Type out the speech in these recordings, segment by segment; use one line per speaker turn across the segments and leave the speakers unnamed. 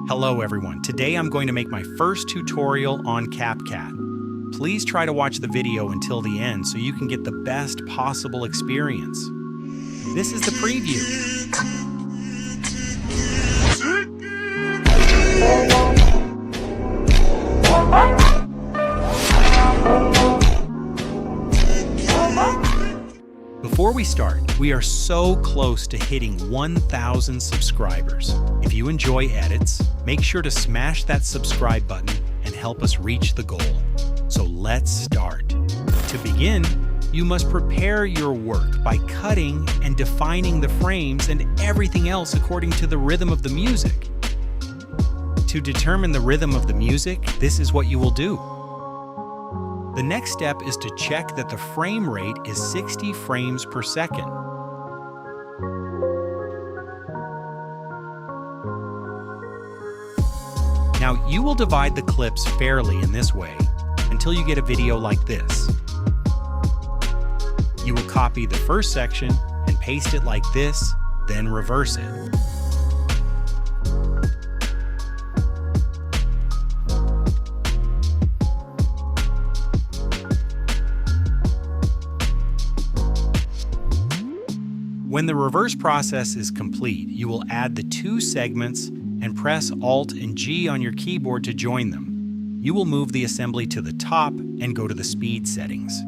Hello everyone, today I'm going to make my first tutorial on CapCut. Please try to watch the video until the end so you can get the best possible experience. This is the preview. Before we start, we are so close to hitting 1,000 subscribers. If you enjoy edits, make sure to smash that subscribe button and help us reach the goal. So let's start. To begin, you must prepare your work by cutting and defining the frames and everything else according to the rhythm of the music. To determine the rhythm of the music, this is what you will do. The next step is to check that the frame rate is 60 frames per second. Now, you will divide the clips fairly in this way until you get a video like this. You will copy the first section and paste it like this, then reverse it. When the reverse process is complete, you will add the two segments and press Alt and G on your keyboard to join them. You will move the assembly to the top and go to the speed settings.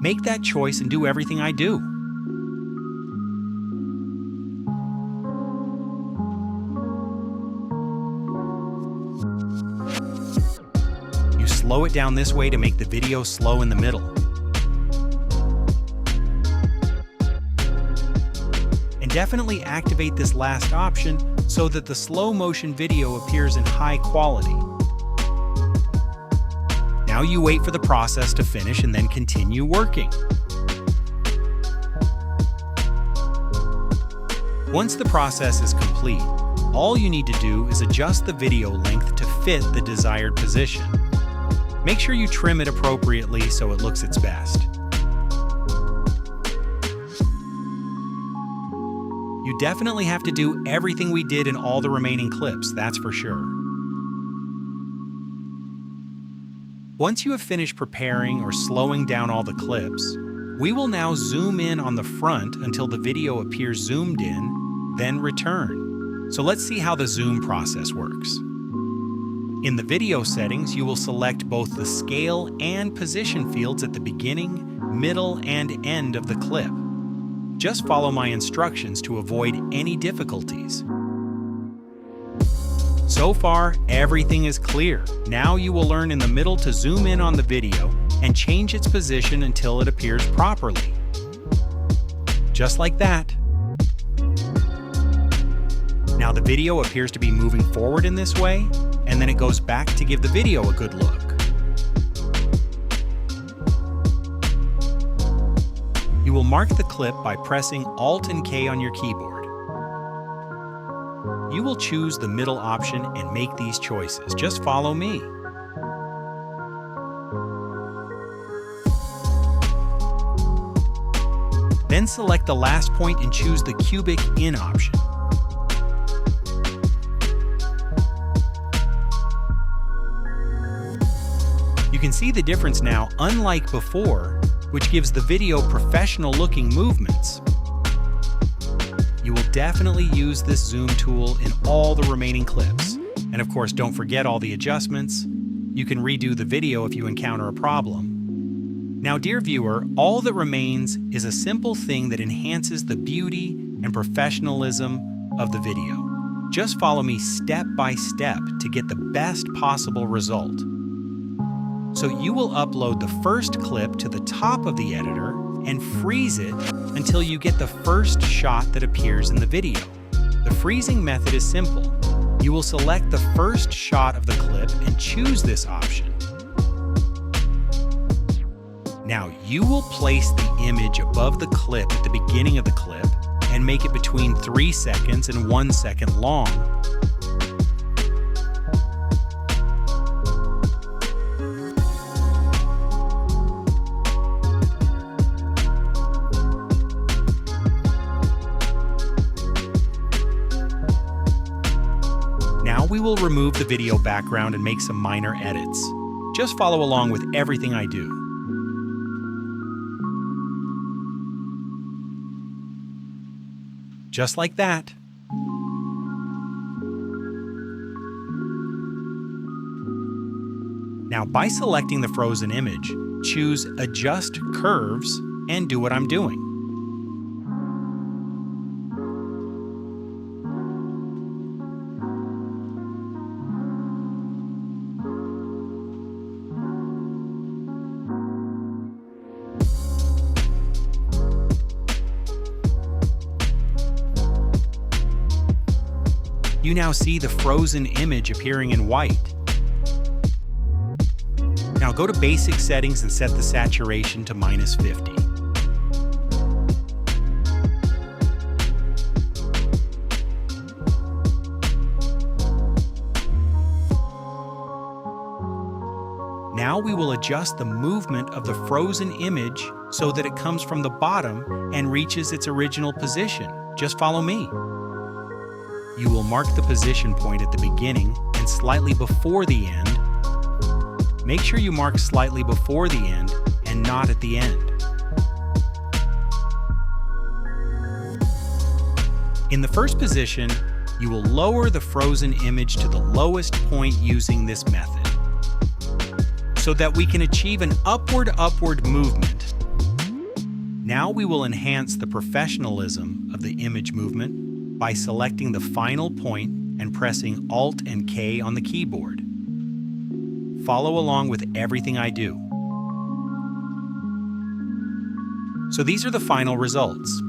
Make that choice and do everything I do. You slow it down this way to make the video slow in the middle. Definitely activate this last option so that the slow motion video appears in high quality. Now you wait for the process to finish and then continue working. Once the process is complete, all you need to do is adjust the video length to fit the desired position. Make sure you trim it appropriately so it looks its best. You definitely have to do everything we did in all the remaining clips, that's for sure. Once you have finished preparing or slowing down all the clips, we will now zoom in on the front until the video appears zoomed in, then return. So let's see how the zoom process works. In the video settings, you will select both the scale and position fields at the beginning, middle, and end of the clip. Just follow my instructions to avoid any difficulties. So far, everything is clear. Now you will learn in the middle to zoom in on the video and change its position until it appears properly. Just like that. Now the video appears to be moving forward in this way, and then it goes back to give the video a good look. You will mark the clip by pressing Alt and K on your keyboard. You will choose the middle option and make these choices. Just follow me. Then select the last point and choose the cubic in option. You can see the difference now, unlike before, which gives the video professional-looking movements. You will definitely use this zoom tool in all the remaining clips. And of course, don't forget all the adjustments. You can redo the video if you encounter a problem. Now, dear viewer, all that remains is a simple thing that enhances the beauty and professionalism of the video. Just follow me step by step to get the best possible result. So you will upload the first clip to the top of the editor and freeze it until you get the first shot that appears in the video. The freezing method is simple. You will select the first shot of the clip and choose this option. Now you will place the image above the clip at the beginning of the clip and make it between 3 seconds and 1 second long. Now we will remove the video background and make some minor edits. Just follow along with everything I do. Just like that. Now, by selecting the frozen image, choose Adjust Curves and do what I'm doing. You now see the frozen image appearing in white. Now go to Basic Settings and set the saturation to -50. Now we will adjust the movement of the frozen image so that it comes from the bottom and reaches its original position. Just follow me. You will mark the position point at the beginning and slightly before the end. Make sure you mark slightly before the end and not at the end. In the first position, you will lower the frozen image to the lowest point using this method, so that we can achieve an upward movement. Now we will enhance the professionalism of the image movement by selecting the final point and pressing Alt and K on the keyboard. Follow along with everything I do. So these are the final results.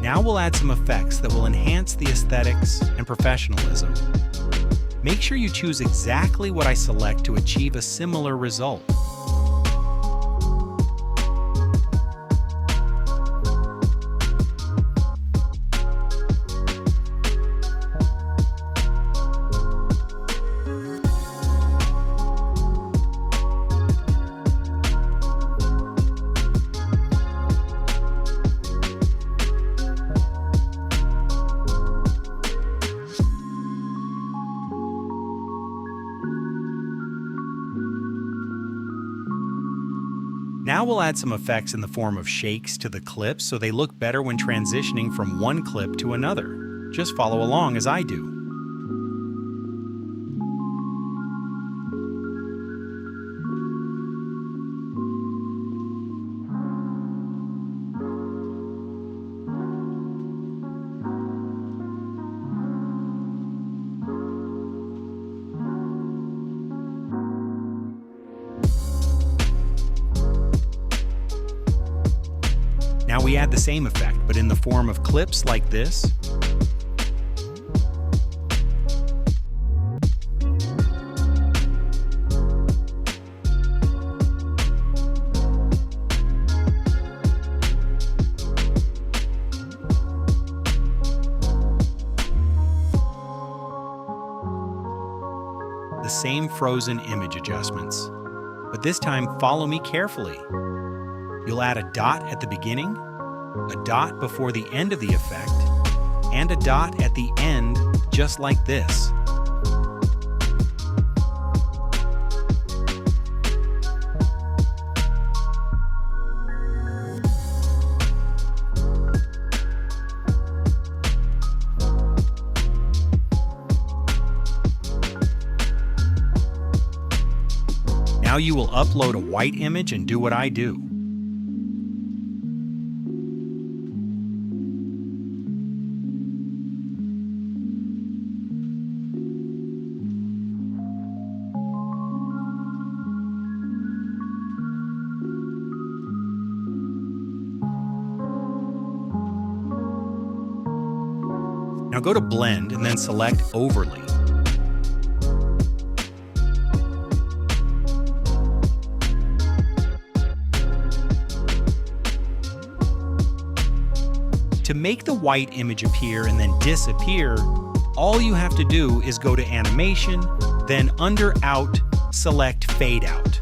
Now we'll add some effects that will enhance the aesthetics and professionalism. Make sure you choose exactly what I select to achieve a similar result. Now we'll add some effects in the form of shakes to the clips so they look better when transitioning from one clip to another. Just follow along as I do. Now we add the same effect, but in the form of clips like this. The same frozen image adjustments, but this time follow me carefully. You'll add a dot at the beginning, a dot before the end of the effect, and a dot at the end, just like this. Now you will upload a white image and do what I do. Now go to Blend and then select Overlay. To make the white image appear and then disappear, all you have to do is go to Animation, then under Out, select Fade Out.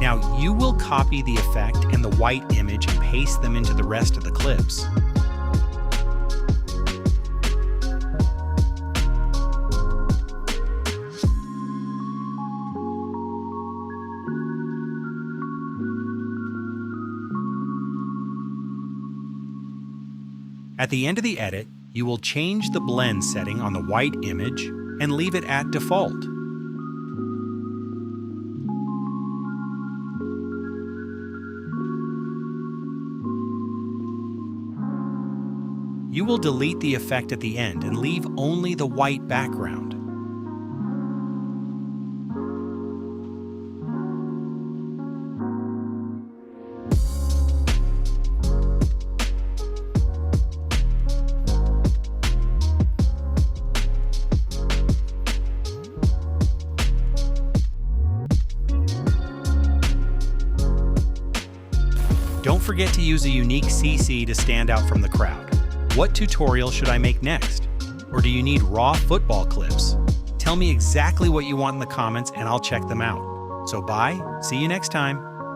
Now you will copy the effect and the white image and paste them into the rest of the clips. At the end of the edit, you will change the blend setting on the white image and leave it at default. You will delete the effect at the end and leave only the white background. Don't forget to use a unique CC to stand out from the crowd. What tutorial should I make next? Or do you need raw football clips? Tell me exactly what you want in the comments and I'll check them out. So bye, see you next time.